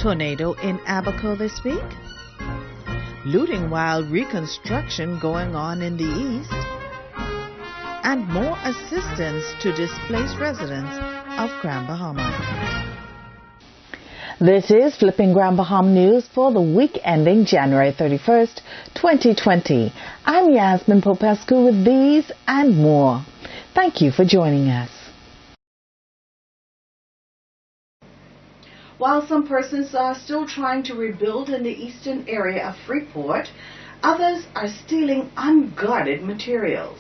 Tornado in Abaco this week. Looting while reconstruction going on in the east. And more assistance to displaced residents of Grand Bahama. This is Flipping Grand Bahama News for the week ending January 31st, 2020. I'm Yasmin Popescu with these and more. Thank you for joining us. While some persons are still trying to rebuild in the eastern area of Freeport, others are stealing unguarded materials.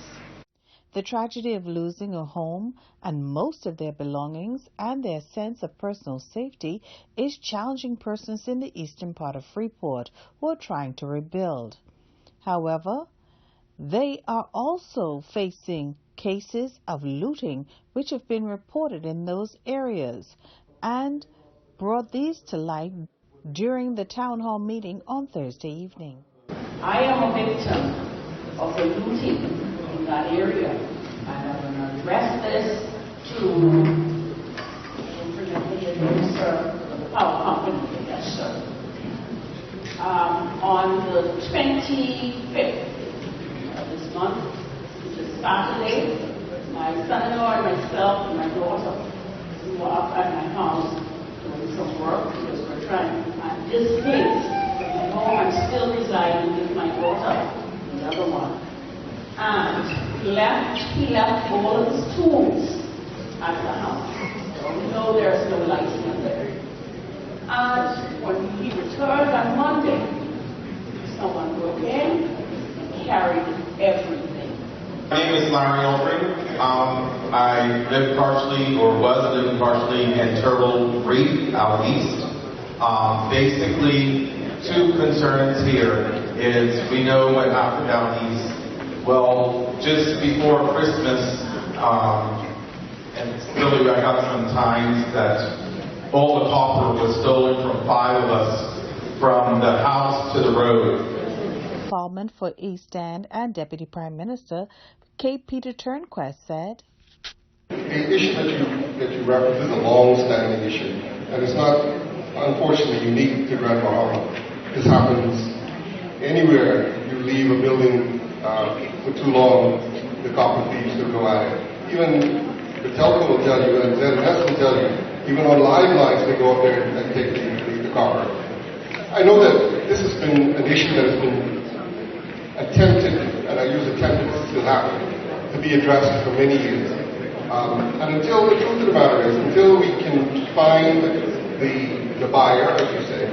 The tragedy of losing a home and most of their belongings and their sense of personal safety is challenging persons in the eastern part of Freeport who are trying to rebuild. However, they are also facing cases of looting which have been reported in those areas and brought these to light during the town hall meeting on Thursday evening. I am a victim of the looting in that area, and I'm going to address this to the power company. Yes, sir. On the 25th of this month, which is Saturday, my son-in-law and myself and my daughter, we were up at my house doing some work because we're trying at this place. At home, I'm still residing with my daughter, the other one. And he left all of his tools at the house. So we know there's no lighting in there. And when he returned on Monday, someone broke in and carried everything. My name is Larry Aldring. I live partially, or was living partially, in Turtle Reef, out east. Basically, two concerns here is we know what happened down east. Well, just before Christmas, and really I got some times that all the copper was stolen from 5 of us from the house to the road. Spokesman for East End and Deputy Prime Minister K. Peter Turnquest said, The issue that you reference is a long-standing issue, and it's not, unfortunately, unique to Grand Bahama. This happens anywhere you leave a building for too long, the copper thieves will go at it. Even the telco will tell you, and ZNS will tell you, even on live lines they go up there and take the copper. I know that this has been an issue that has been attempted, and I use attempted to still happen, to be addressed for many years. And until the truth of the matter is, until we can find the buyer, as you say,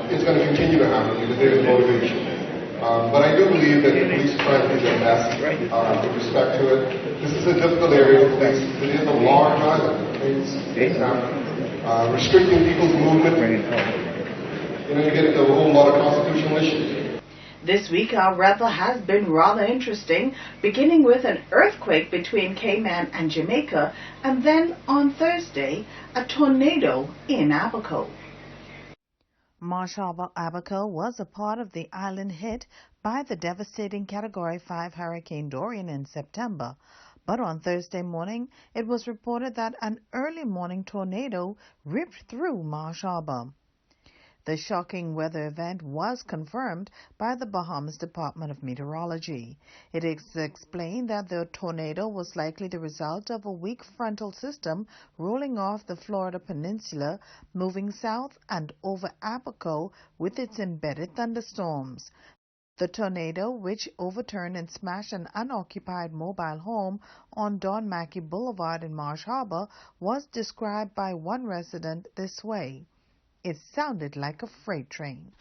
it's going to continue to happen because there is motivation. But I do believe that the police are trying to do their best with respect to it. This is a difficult area to face. It is a large island. Restricting people's movement, you get into a whole lot of constitutional issues. This week, our weather has been rather interesting, beginning with an earthquake between Cayman and Jamaica, and then on Thursday, a tornado in Abaco. Marsh Harbor, Abaco was a part of the island hit by the devastating Category 5 Hurricane Dorian in September. But on Thursday morning, it was reported that an early morning tornado ripped through Marsh Harbor. The shocking weather event was confirmed by the Bahamas Department of Meteorology. It is explained that the tornado was likely the result of a weak frontal system rolling off the Florida peninsula, moving south and over Abaco with its embedded thunderstorms. The tornado, which overturned and smashed an unoccupied mobile home on Don Mackey Boulevard in Marsh Harbor, was described by one resident this way. It sounded like a freight train.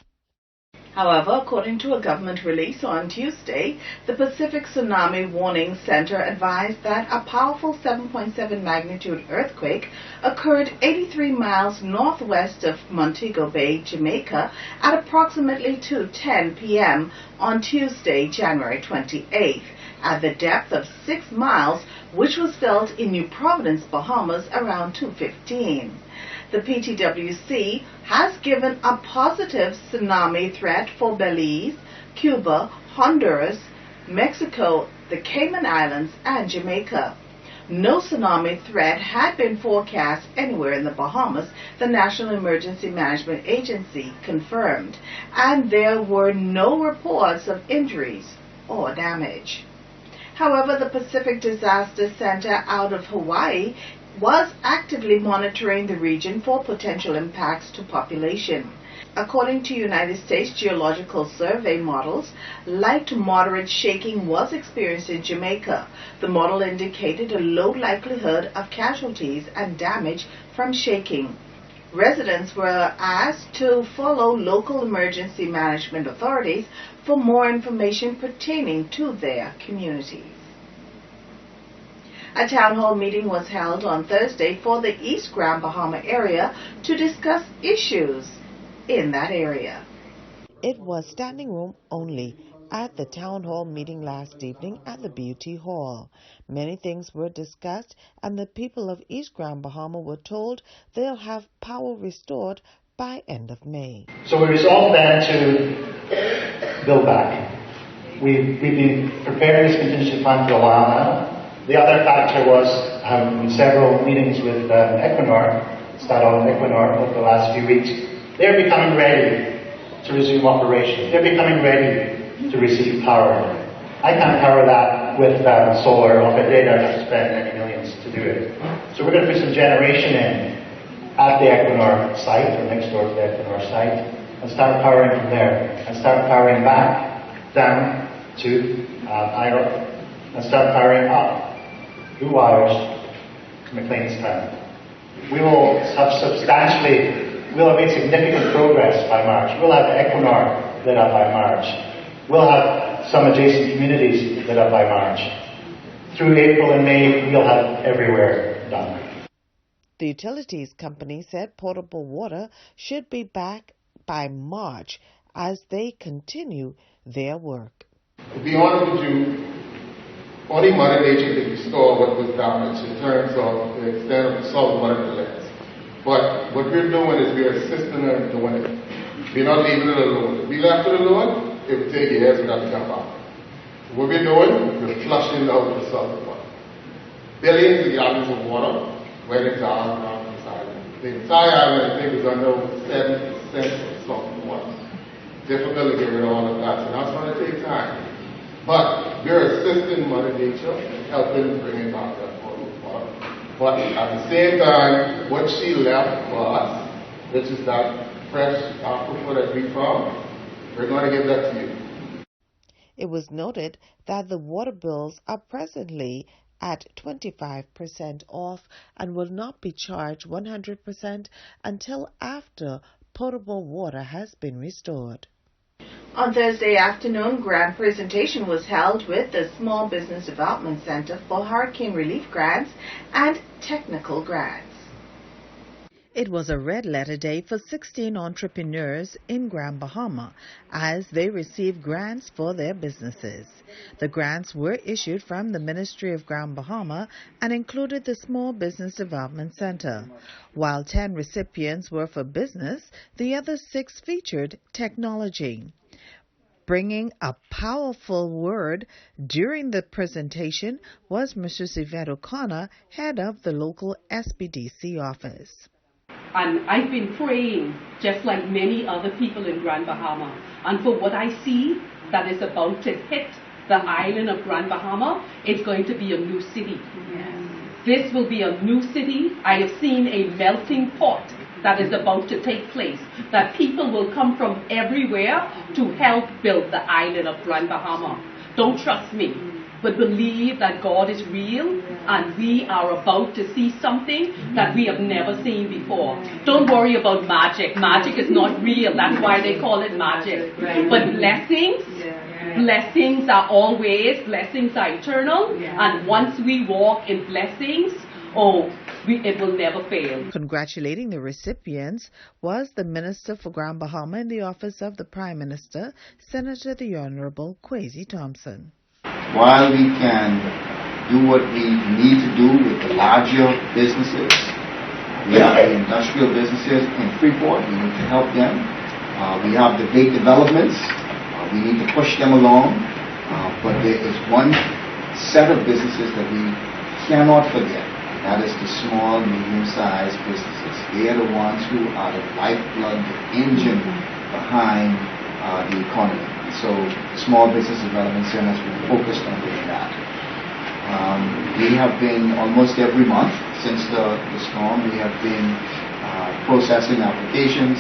However, according to a government release on Tuesday, the Pacific Tsunami Warning Center advised that a powerful 7.7 magnitude earthquake occurred 83 miles northwest of Montego Bay, Jamaica, at approximately 2:10 p.m. on Tuesday, January 28th, at the depth of 6 miles, which was felt in New Providence, Bahamas, around 2:15. The PTWC has given a positive tsunami threat for Belize, Cuba, Honduras, Mexico, the Cayman Islands, and Jamaica. No tsunami threat had been forecast anywhere in the Bahamas, the National Emergency Management Agency confirmed, and there were no reports of injuries or damage. However, the Pacific Disaster Center out of Hawaii was actively monitoring the region for potential impacts to population. According to United States Geological Survey models, light to moderate shaking was experienced in Jamaica. The model indicated a low likelihood of casualties and damage from shaking. Residents were asked to follow local emergency management authorities for more information pertaining to their communities. A town hall meeting was held on Thursday for the East Grand Bahama area to discuss issues in that area. It was standing room only at the town hall meeting last evening at the Beauty Hall. Many things were discussed, and the people of East Grand Bahama were told they'll have power restored by end of May. So we resolved then to build back. We've been preparing this contingency plan for a while now. The other factor was several meetings with Equinor, Statoil and Equinor over the last few weeks. They're becoming ready to resume operation. They're becoming ready to receive power. I can't power that with solar off a day that I've spent many millions to do it. So we're going to put some generation in at the Equinor site, or next door to the Equinor site, and start powering from there, and start powering back down to Ira, and start powering up through wires to McLean's Town. We'll have made significant progress by March. We'll have Equinor lit up by March. We'll have some adjacent communities lit up by March. Through April and May, we'll have everywhere done. The utilities company said potable water should be back by March as they continue their work. To be honest with you, only Mother Nature can restore what was damaged in terms of the extent of the salt water collects. But what we're doing is we're assisting her in doing it. We're not leaving it alone. If we left it alone, it would take years for that to come out. So what we're doing, we're flushing out the salt water. Billions of gallons of water went into our island. The entire island, I think, is under 70% of salt water. Difficult to get rid of all of that, so that's going to take time. But we're assisting Mother Nature, helping bring it back that potable water. But at the same time, what she left for us, which is that fresh aquifer that we found, we're going to give that to you. It was noted that the water bills are presently at 25% off and will not be charged 100% until after potable water has been restored. On Thursday afternoon, grand presentation was held with the Small Business Development Center for Hurricane Relief Grants and Technical Grants. It was a red letter day for 16 entrepreneurs in Grand Bahama as they received grants for their businesses. The grants were issued from the Ministry of Grand Bahama and included the Small Business Development Center. While 10 recipients were for business, the other 6 featured technology. Bringing a powerful word during the presentation was Mrs. Yvette O'Connor, head of the local SBDC office. And I've been praying, just like many other people in Grand Bahama, and for what I see that is about to hit the island of Grand Bahama, it's going to be a new city. Yes. This will be a new city. I have seen a melting pot that is about to take place, that people will come from everywhere to help build the island of Grand Bahama. Don't trust me, but believe that God is real and we are about to see something that we have never seen before. Don't worry about magic. Magic is not real. That's why they call it magic. But blessings are always, blessings are eternal. And once we walk in blessings, it will never fail. Congratulating the recipients was the Minister for Grand Bahama in the office of the Prime Minister, Senator the Honorable Kwesi Thompson. While we can do what we need to do with the larger businesses, we have the industrial businesses in Freeport, we need to help them. We have the big developments, we need to push them along, but there is one set of businesses that we cannot forget, that is the small, medium-sized businesses. They are the ones who are the lifeblood, the engine behind the economy. So Small Business Development Center has been focused on doing that. We have been almost every month since the storm, we have been processing applications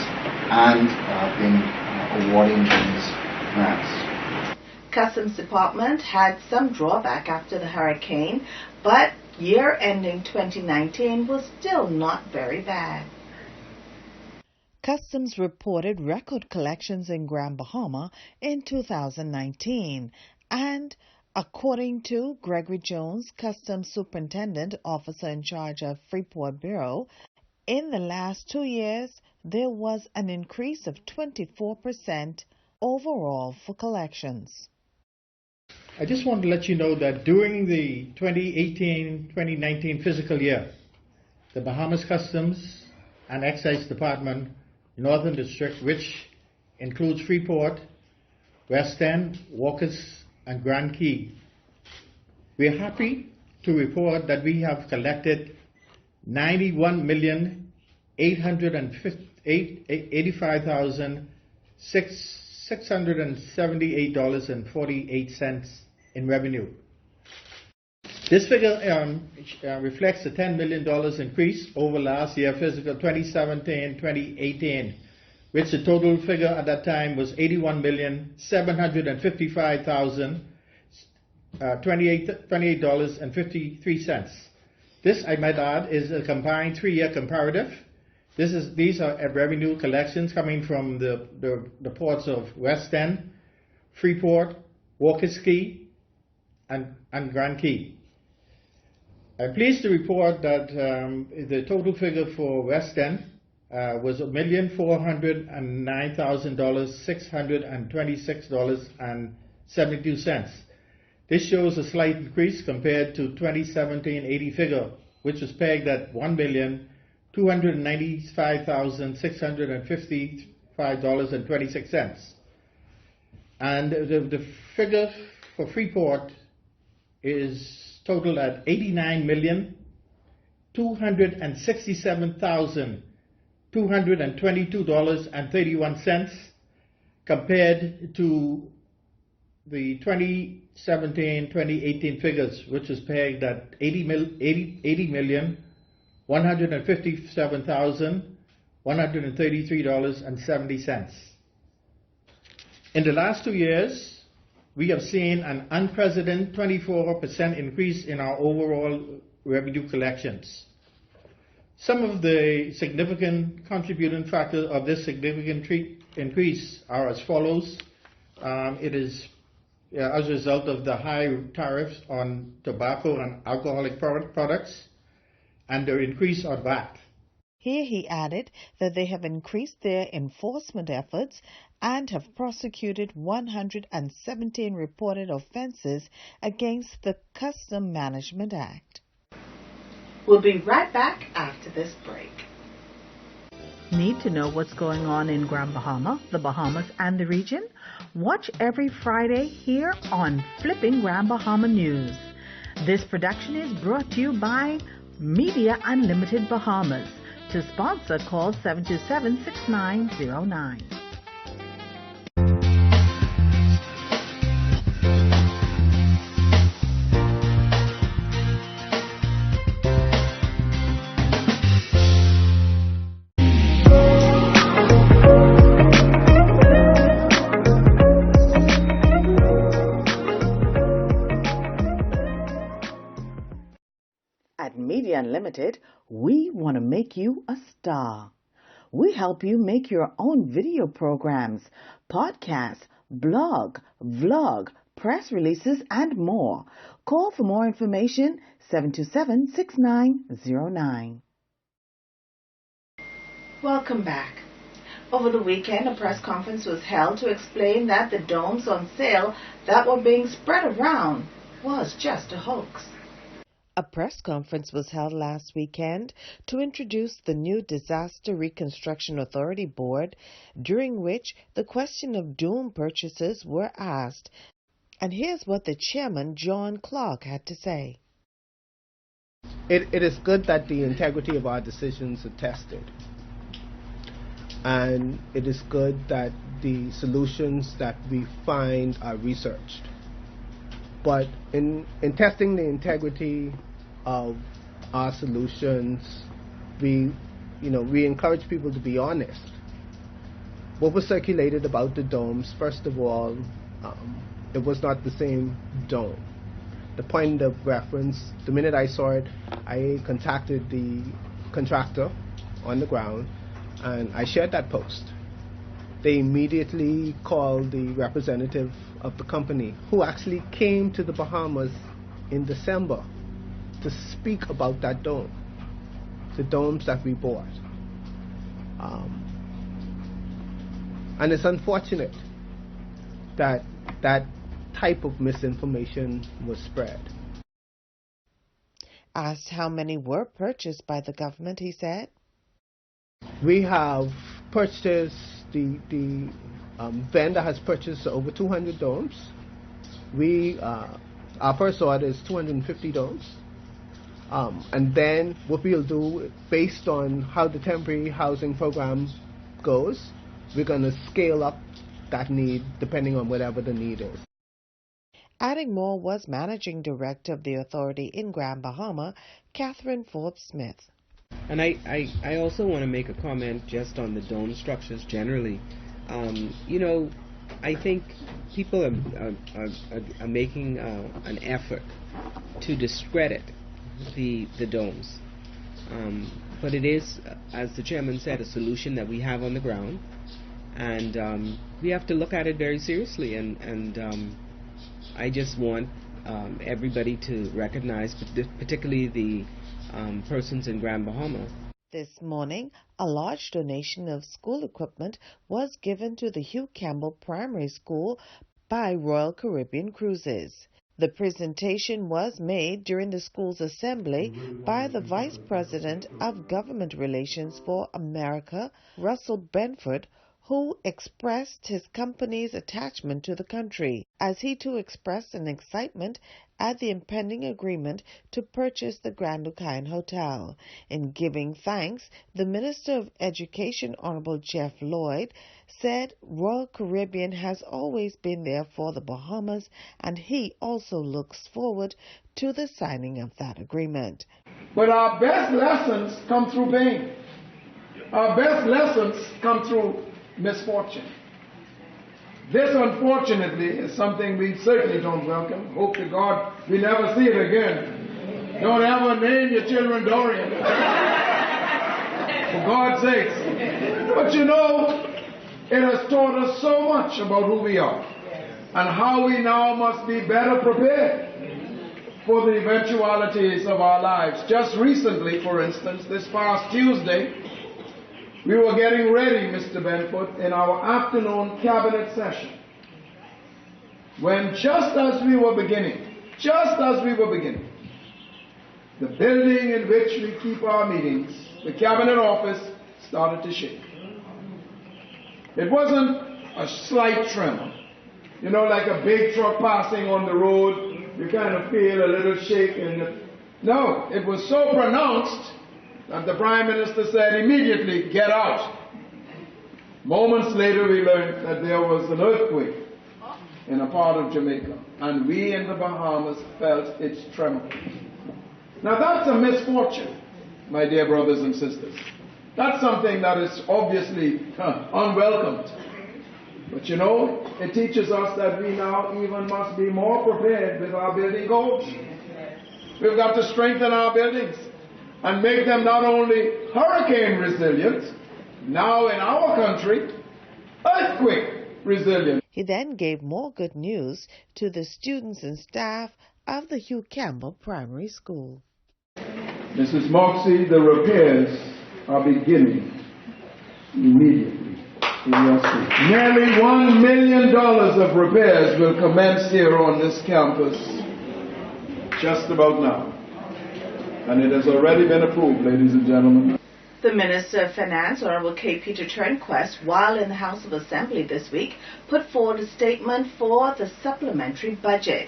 and been awarding these grants. Customs Department had some drawback after the hurricane, but year ending 2019 was still not very bad. Customs reported record collections in Grand Bahama in 2019, and according to Gregory Jones, Customs Superintendent Officer in charge of Freeport Bureau, in the last 2 years there was an increase of 24% overall for collections. I just want to let you know that during the 2018-2019 fiscal year, the Bahamas Customs and Excise Department, Northern District, which includes Freeport, West End, Walker's, and Grand Key, we are happy to report that we have collected $91,885,678.48 in revenue. This figure reflects a $10 million increase over last year, fiscal 2017-2018, which the total figure at that time was $81,755,028.53. This, I might add, is a combined 3-year comparative. These are revenue collections coming from the ports of West End, Freeport, Walker's Key, and Grand Key. I'm pleased to report that the total figure for West End was $1,409,626.72. This shows a slight increase compared to 2017-80 figure, which was pegged at $1,295,655.26. And the figure for Freeport is totaled at $89,267,222.31 compared to the 2017-2018 figures, which is pegged at $80,157,133.70. In the last 2 years, we have seen an unprecedented 24% increase in our overall revenue collections. Some of the significant contributing factors of this significant increase are as follows. It is as a result of the high tariffs on tobacco and alcoholic products and their increase on VAT. Here he added that they have increased their enforcement efforts and have prosecuted 117 reported offenses against the Custom Management Act. We'll be right back after this break. Need to know what's going on in Grand Bahama, the Bahamas, and the region? Watch every Friday here on Flipping Grand Bahama News. This production is brought to you by Media Unlimited Bahamas. To sponsor, call 727-6909. At Media Unlimited, we want to make you a star. We help you make your own video programs, podcasts, blog, vlog, press releases, and more. Call for more information, 727-6909. Welcome back. Over the weekend, a press conference was held to explain that the domes on sale that were being spread around was just a hoax. A press conference was held last weekend to introduce the new Disaster Reconstruction Authority Board, during which the question of dome purchases were asked. And here's what the chairman, John Clark, had to say. It is good that the integrity of our decisions are tested. And it is good that the solutions that we find are researched. But in testing the integrity of our solutions, we encourage people to be honest. What was circulated about the domes, first of all, it was not the same dome. The point of reference, the minute I saw it, I contacted the contractor on the ground and I shared that post. They immediately called the representative of the company, who actually came to the Bahamas in December to speak about that dome, the domes that we bought. And it's unfortunate that that type of misinformation was spread. Asked how many were purchased by the government, he said, we have purchased, the vendor has purchased over 200 domes. Our first order is 250 domes. And then what we'll do, based on how the temporary housing program goes, we're going to scale up that need depending on whatever the need is. Adding more was Managing Director of the authority in Grand Bahama, Catherine Forbes-Smith. And I also want to make a comment just on the dome structures generally. I think people are making an effort to discredit the domes. But it is, as the chairman said, a solution that we have on the ground. And we have to look at it very seriously. And I just want everybody to recognize, particularly the persons in Grand Bahama. This morning, a large donation of school equipment was given to the Hugh Campbell Primary School by Royal Caribbean Cruises. The presentation was made during the school's assembly by the Vice President of Government Relations for America, Russell Benford, who expressed his company's attachment to the country, as he too expressed an excitement at the impending agreement to purchase the Grand Lucayan Hotel. In giving thanks, the Minister of Education, Honorable Jeff Lloyd, said Royal Caribbean has always been there for the Bahamas, and he also looks forward to the signing of that agreement. But our best lessons come through pain. Our best lessons come through misfortune. This, unfortunately, is something we certainly don't welcome. Hope to God we never see it again. Don't ever name your children Dorian. For God's sakes. But it has taught us so much about who we are and how we now must be better prepared for the eventualities of our lives. Just recently, for instance, this past Tuesday, we were getting ready, Mr. Benford, in our afternoon cabinet session, when just as we were beginning, the building in which we keep our meetings, the cabinet office, started to shake. It wasn't a slight tremor, like a big truck passing on the road, you kind of feel a little shake. No, it was so pronounced that the Prime Minister said immediately, "Get out." Moments later we learned that there was an earthquake in a part of Jamaica, and we in the Bahamas felt its tremor. Now that's a misfortune, my dear brothers and sisters. That's something that is obviously unwelcomed. But it teaches us that we now even must be more prepared with our building codes. We've got to strengthen our buildings and make them not only hurricane resilient, now in our country, earthquake resilient. He then gave more good news to the students and staff of the Hugh Campbell Primary School. Mrs. Moxie, the repairs are beginning immediately in your school. Nearly $1 million of repairs will commence here on this campus just about now. And it has already been approved, ladies and gentlemen. The Minister of Finance, Honorable K. Peter Turnquest, while in the House of Assembly this week, put forward a statement for the supplementary budget.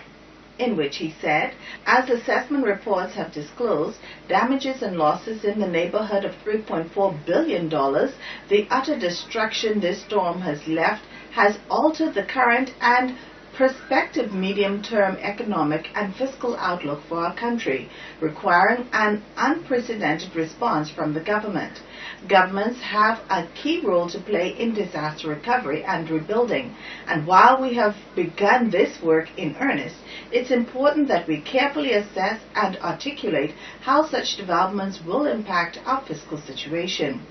in which he said, as assessment reports have disclosed, damages and losses in the neighborhood of $3.4 billion, the utter destruction this storm has left has altered the current and prospective medium-term economic and fiscal outlook for our country, requiring an unprecedented response from the government. Governments have a key role to play in disaster recovery and rebuilding, and while we have begun this work in earnest, it's important that we carefully assess and articulate how such developments will impact our fiscal situation.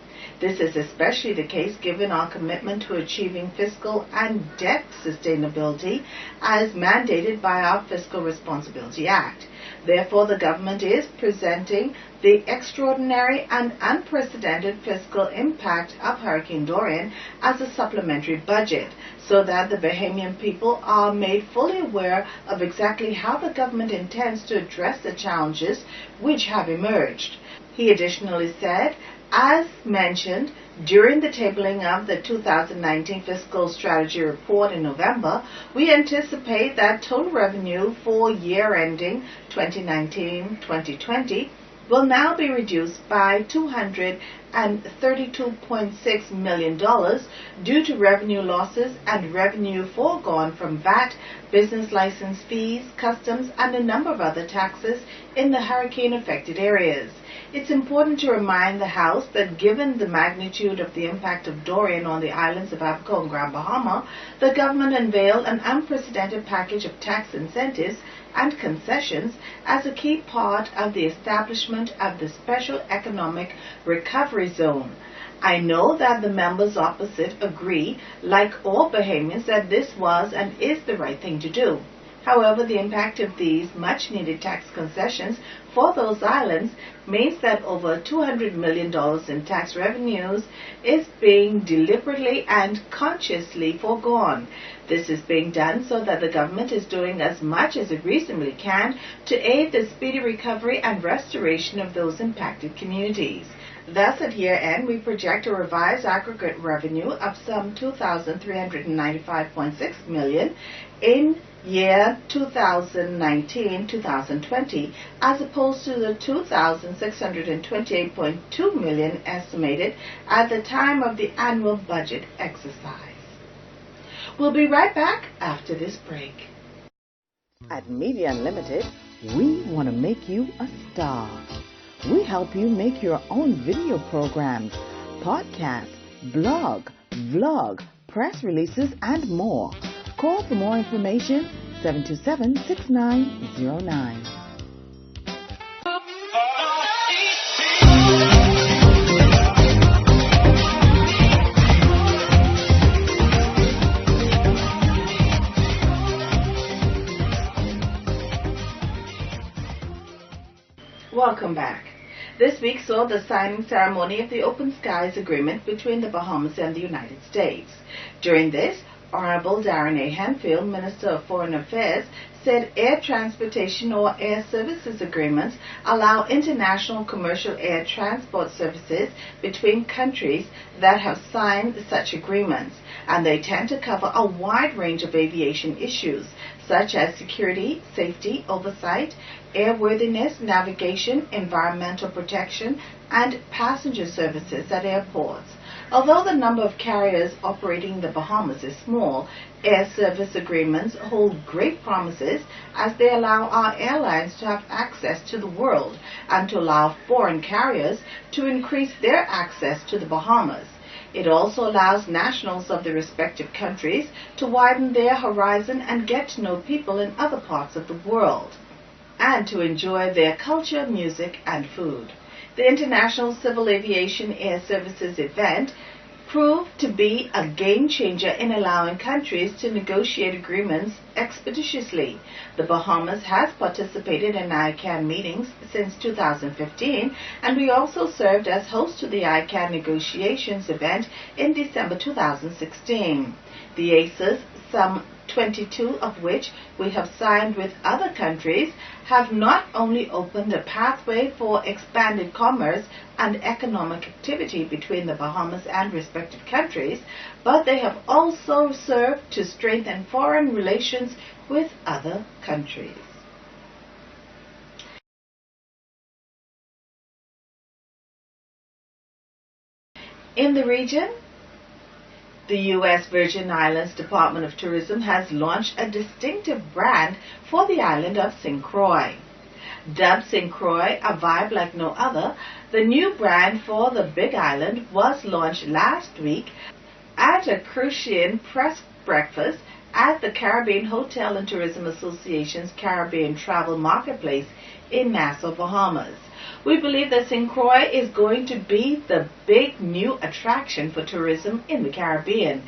This is especially the case given our commitment to achieving fiscal and debt sustainability as mandated by our Fiscal Responsibility Act. Therefore, the government is presenting the extraordinary and unprecedented fiscal impact of Hurricane Dorian as a supplementary budget, so that the Bahamian people are made fully aware of exactly how the government intends to address the challenges which have emerged. He additionally said, as mentioned, during the tabling of the 2019 Fiscal Strategy Report in November, we anticipate that total revenue for year ending 2019-2020 will now be reduced by $232.6 million due to revenue losses and revenue foregone from VAT, business license fees, customs, and a number of other taxes in the hurricane-affected areas. It's important to remind the House that given the magnitude of the impact of Dorian on the islands of Abaco and Grand Bahama, the government unveiled an unprecedented package of tax incentives and concessions as a key part of the establishment of the Special Economic Recovery Zone. I know that the members opposite agree, like all Bahamians, that this was and is the right thing to do. However, the impact of these much-needed tax concessions for those islands means that over $200 million in tax revenues is being deliberately and consciously foregone. This is being done so that the government is doing as much as it reasonably can to aid the speedy recovery and restoration of those impacted communities. Thus, at year end, we project a revised aggregate revenue of some $2,395.6 million in year 2019-2020, as opposed to the $2,628.2 million estimated at the time of the annual budget exercise. We'll be right back after this break. At Media Unlimited, we want to make you a star. We help you make your own video programs, podcasts, blog, vlog, press releases, and more. Call for more information, 727-6909. Welcome back. This week saw the signing ceremony of the Open Skies Agreement between the Bahamas and the United States. During this, Honorable Darren A. Hanfield, Minister of Foreign Affairs, said air transportation or air services agreements allow international commercial air transport services between countries that have signed such agreements, and they tend to cover a wide range of aviation issues, such as security, safety, oversight, airworthiness, navigation, environmental protection, and passenger services at airports. Although the number of carriers operating in the Bahamas is small, air service agreements hold great promises as they allow our airlines to have access to the world and to allow foreign carriers to increase their access to the Bahamas. It also allows nationals of the respective countries to widen their horizon and get to know people in other parts of the world, and to enjoy their culture, music, and food. The International Civil Aviation Air Services event proved to be a game changer in allowing countries to negotiate agreements expeditiously. The Bahamas has participated in ICANN meetings since 2015, and we also served as host to the ICANN negotiations event in December 2016. The ACEs, some 22 of which we have signed with other countries, have not only opened a pathway for expanded commerce and economic activity between the Bahamas and respective countries, but they have also served to strengthen foreign relations with other countries. In the region, the U.S. Virgin Islands Department of Tourism has launched a distinctive brand for the island of St. Croix. Dubbed St. Croix, a vibe like no other, the new brand for the Big Island was launched last week at a Crucian press breakfast at the Caribbean Hotel and Tourism Association's Caribbean Travel Marketplace in Nassau, Bahamas. We believe that St. Croix is going to be the big new attraction for tourism in the Caribbean,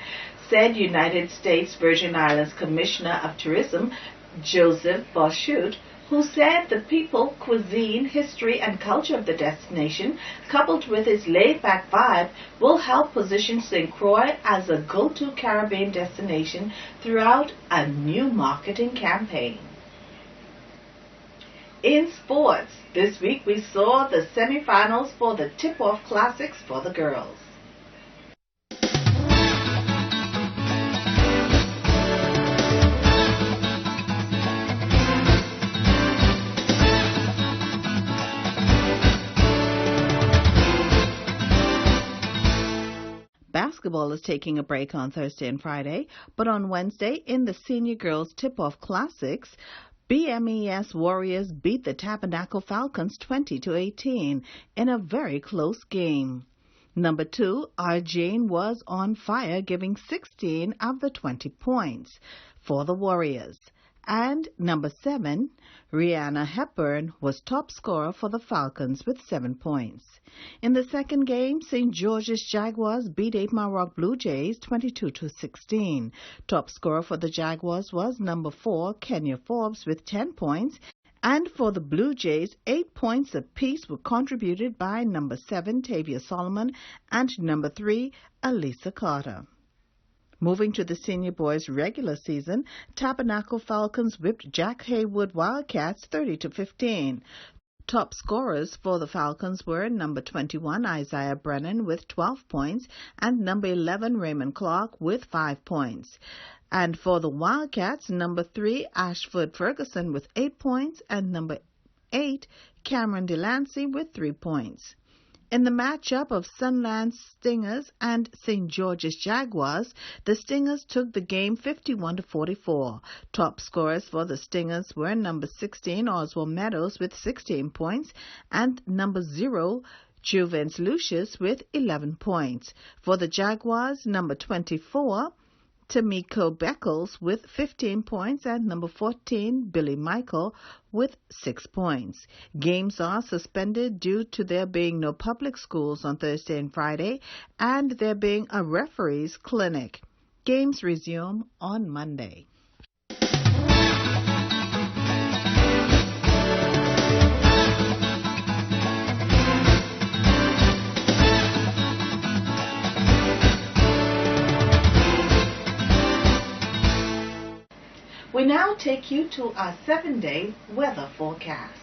said United States Virgin Islands Commissioner of Tourism Joseph Boschut, who said the people, cuisine, history, and culture of the destination, coupled with its laid-back vibe, will help position St. Croix as a go-to Caribbean destination throughout a new marketing campaign. In sports, this week we saw the semifinals for the Tip-Off Classics for the girls. Basketball is taking a break on Thursday and Friday, but on Wednesday in the Senior Girls Tip-Off Classics, BMES Warriors beat the Tabernacle Falcons 20-18 in a very close game. Number 2, Arjane was on fire, giving 16 of the 20 points for the Warriors. And number 7, Rihanna Hepburn was top scorer for the Falcons with 7 points. In the second game, St. George's Jaguars beat 8 Mile Rock Blue Jays 22-16. Top scorer for the Jaguars was number 4, Kenya Forbes, with 10 points. And for the Blue Jays, 8 points apiece were contributed by number 7, Tavia Solomon, and number 3, Alisa Carter. Moving to the senior boys regular season, Tabernacle Falcons whipped Jack Haywood Wildcats 30-15. Top scorers for the Falcons were number 21, Isaiah Brennan, with 12 points, and number 11, Raymond Clark, with 5 points. And for the Wildcats, number 3, Ashford Ferguson, with 8 points, and number 8, Cameron Delancey, with 3 points. In the matchup of Sunland Stingers and St. George's Jaguars, the Stingers took the game 51-44. Top scorers for the Stingers were number 16, Oswald Meadows, with 16 points, and number 0, Juvence Lucius, with 11 points. For the Jaguars, number 24, Tamiko Beckles with 15 points, and number 14, Billy Michael, with 6 points. Games are suspended due to there being no public schools on Thursday and Friday, and there being a referees clinic. Games resume on Monday. We now take you to our 7-day weather forecast.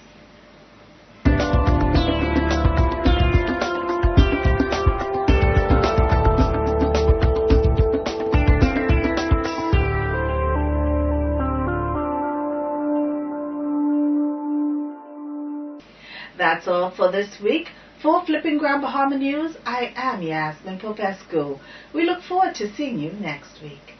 That's all for this week. For Flipping Grand Bahama News, I am Yasmin Popescu. We look forward to seeing you next week.